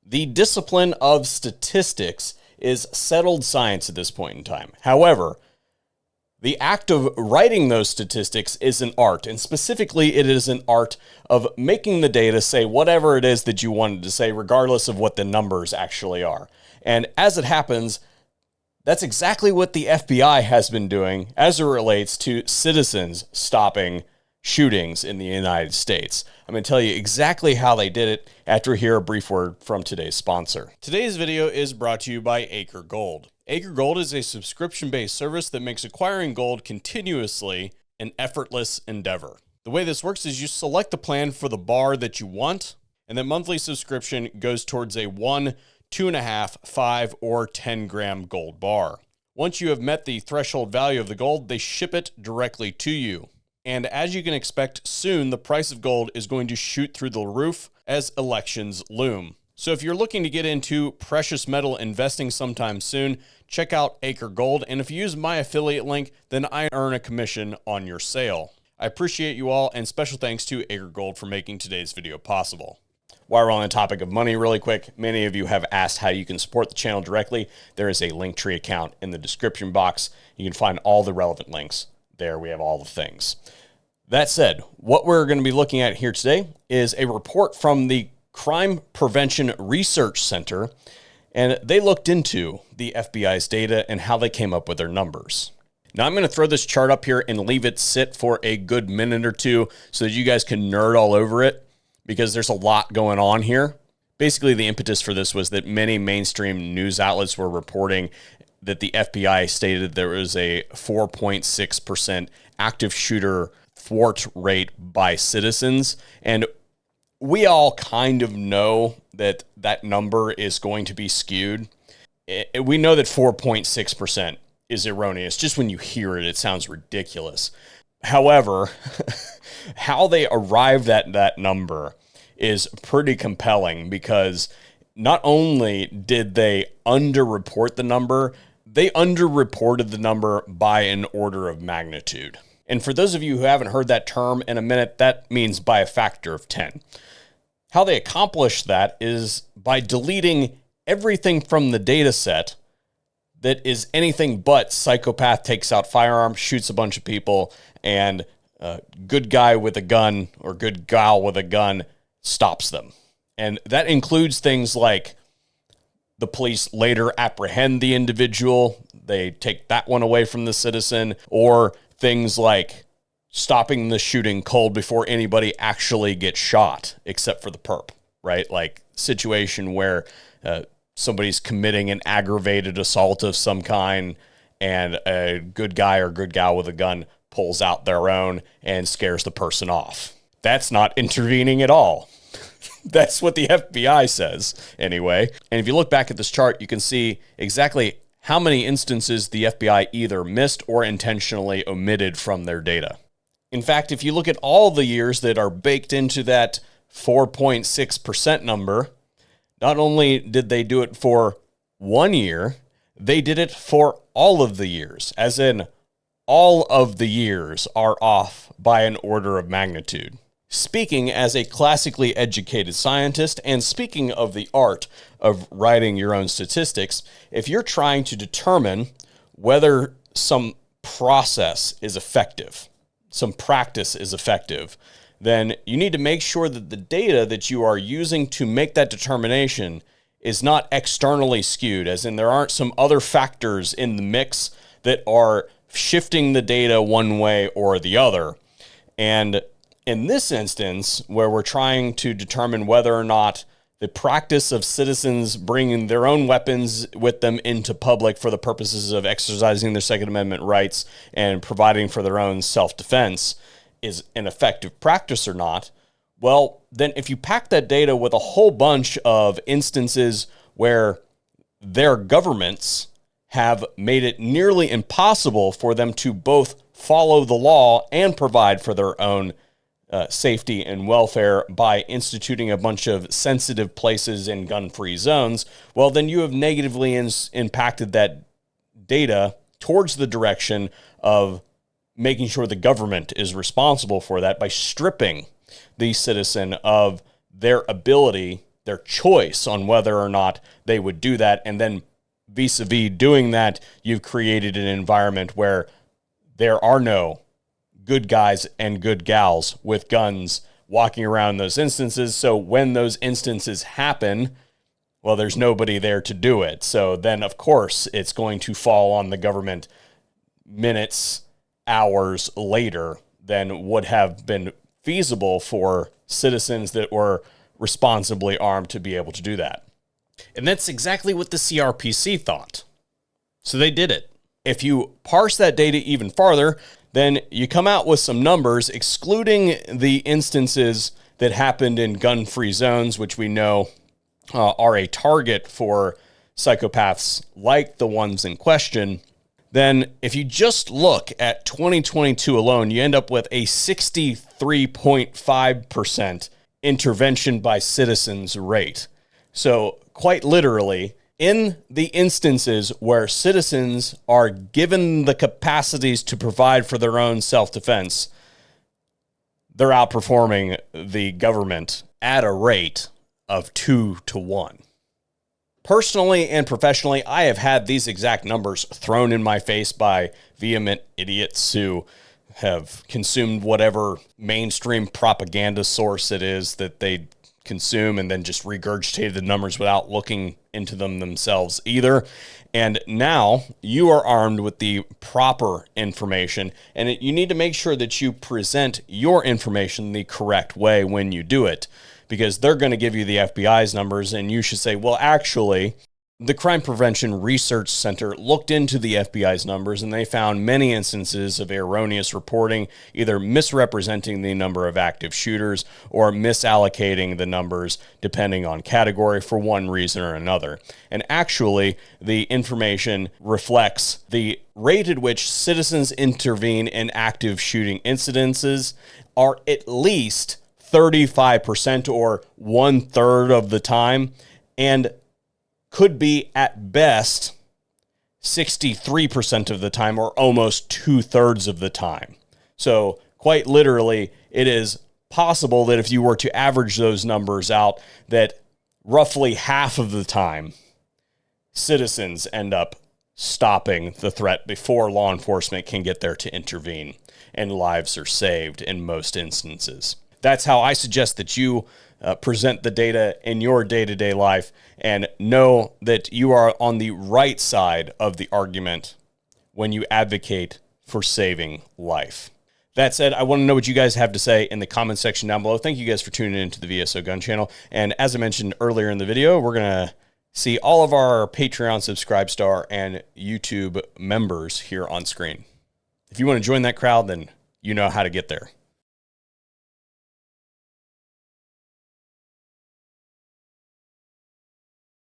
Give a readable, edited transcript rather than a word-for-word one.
The discipline of statistics is settled science at this point in time. However, the act of writing those statistics is an art, and specifically it is an art of making the data say whatever it is that you wanted to say, regardless of what the numbers actually are. And as it happens, that's exactly what the FBI has been doing as it relates to citizens stopping shootings in the United States. I'm going to tell you exactly how they did it after we hear a brief word from today's sponsor. Today's video is brought to you by Acre Gold. Acre Gold is a subscription-based service that makes acquiring gold continuously an effortless endeavor. The way this works is you select the plan for the bar that you want, and the monthly subscription goes towards a 1, 2.5, 5, or 10 gram gold bar. Once you have met the threshold value of the gold, they ship it directly to you. And as you can expect, soon the price of gold is going to shoot through the roof as elections loom. So if you're looking to get into precious metal investing sometime soon, check out Acre Gold. And if you use my affiliate link, then I earn a commission on your sale. I appreciate you all, and special thanks to Acre Gold for making today's video possible. While we're on the topic of money really quick, many of you have asked how you can support the channel directly. There is a Linktree account in the description box. You can find all the relevant links. There we have all the things. That said, what we're going to be looking at here today is a report from the Crime Prevention Research Center, and they looked into the FBI's data and how they came up with their numbers. Now I'm going to throw this chart up here and leave it sit for a good minute or two so that you guys can nerd all over it, because there's a lot going on here. Basically, the impetus for this was that many mainstream news outlets were reporting that the FBI stated there was a 4.6% active shooter thwart rate by citizens. And we all kind of know that that number is going to be skewed. We know that 4.6% is erroneous. Just when you hear it, it sounds ridiculous. However, how they arrived at that number is pretty compelling, because not only did they underreport the number, they underreported the number by an order of magnitude. And for those of you who haven't heard that term in a minute, that means by a factor of 10. How they accomplished that is by deleting everything from the data set that is anything but psychopath takes out firearms, shoots a bunch of people, and good guy with a gun or good gal with a gun stops them. And that includes things like the police later apprehend the individual, they take that one away from the citizen, or things like stopping the shooting cold before anybody actually gets shot, except for the perp, right? Like situation where somebody's committing an aggravated assault of some kind, and a good guy or good gal with a gun pulls out their own and scares the person off. That's not intervening at all. That's what the FBI says anyway. And if you look back at this chart, you can see exactly how many instances the FBI either missed or intentionally omitted from their data. In fact, if you look at all the years that are baked into that 4.6% number, not only did they do it for 1 year, they did it for all of the years, as in all of the years are off by an order of magnitude. Speaking as a classically educated scientist, and speaking of the art of writing your own statistics, if you're trying to determine whether some process is effective, some practice is effective, then you need to make sure that the data that you are using to make that determination is not externally skewed, as in there aren't some other factors in the mix that are shifting the data one way or the other. And in this instance, where we're trying to determine whether or not the practice of citizens bringing their own weapons with them into public for the purposes of exercising their Second Amendment rights and providing for their own self-defense is an effective practice or not, well, then if you pack that data with a whole bunch of instances where their governments have made it nearly impossible for them to both follow the law and provide for their own safety and welfare by instituting a bunch of sensitive places in gun-free zones, well, then you have negatively impacted that data towards the direction of making sure the government is responsible for that by stripping the citizen of their ability their choice on whether or not they would do that. And then vis-a-vis doing that, you've created an environment where there are no good guys and good gals with guns walking around those instances. So when those instances happen, well, there's nobody there to do it. So then, of course, it's going to fall on the government minutes, hours later than would have been feasible for citizens that were responsibly armed to be able to do that. And that's exactly what the CRPC thought. So they did it. If you parse that data even farther, then you come out with some numbers excluding the instances that happened in gun-free zones, which we know are a target for psychopaths like the ones in question. Then if you just look at 2022 alone, you end up with a 63.5% intervention by citizens rate. So quite literally, in the instances where citizens are given the capacities to provide for their own self-defense, they're outperforming the government at a rate of 2 to 1. Personally and professionally, I have had these exact numbers thrown in my face by vehement idiots who have consumed whatever mainstream propaganda source it is that they consume and then just regurgitated the numbers without looking into them themselves either. And now you are armed with the proper information, and you need to make sure that you present your information the correct way when you do it, because they're going to give you the FBI's numbers, and you should say, well, actually, the Crime Prevention Research Center looked into the FBI's numbers, and they found many instances of erroneous reporting, either misrepresenting the number of active shooters or misallocating the numbers depending on category for one reason or another. And actually, the information reflects the rate at which citizens intervene in active shooting incidences are at least 35% or 1/3 of the time, and could be at best 63% of the time, or almost 2/3 of the time. So quite literally, it is possible that if you were to average those numbers out, that roughly half of the time, citizens end up stopping the threat before law enforcement can get there to intervene, and lives are saved in most instances. That's how I suggest that you present the data in your day-to-day life, and know that you are on the right side of the argument when you advocate for saving life. That said, I want to know what you guys have to say in the comment section down below. Thank you guys for tuning in to the VSO Gun Channel. And as I mentioned earlier in the video, we're going to see all of our Patreon, Subscribestar, and YouTube members here on screen. If you want to join that crowd, then you know how to get there.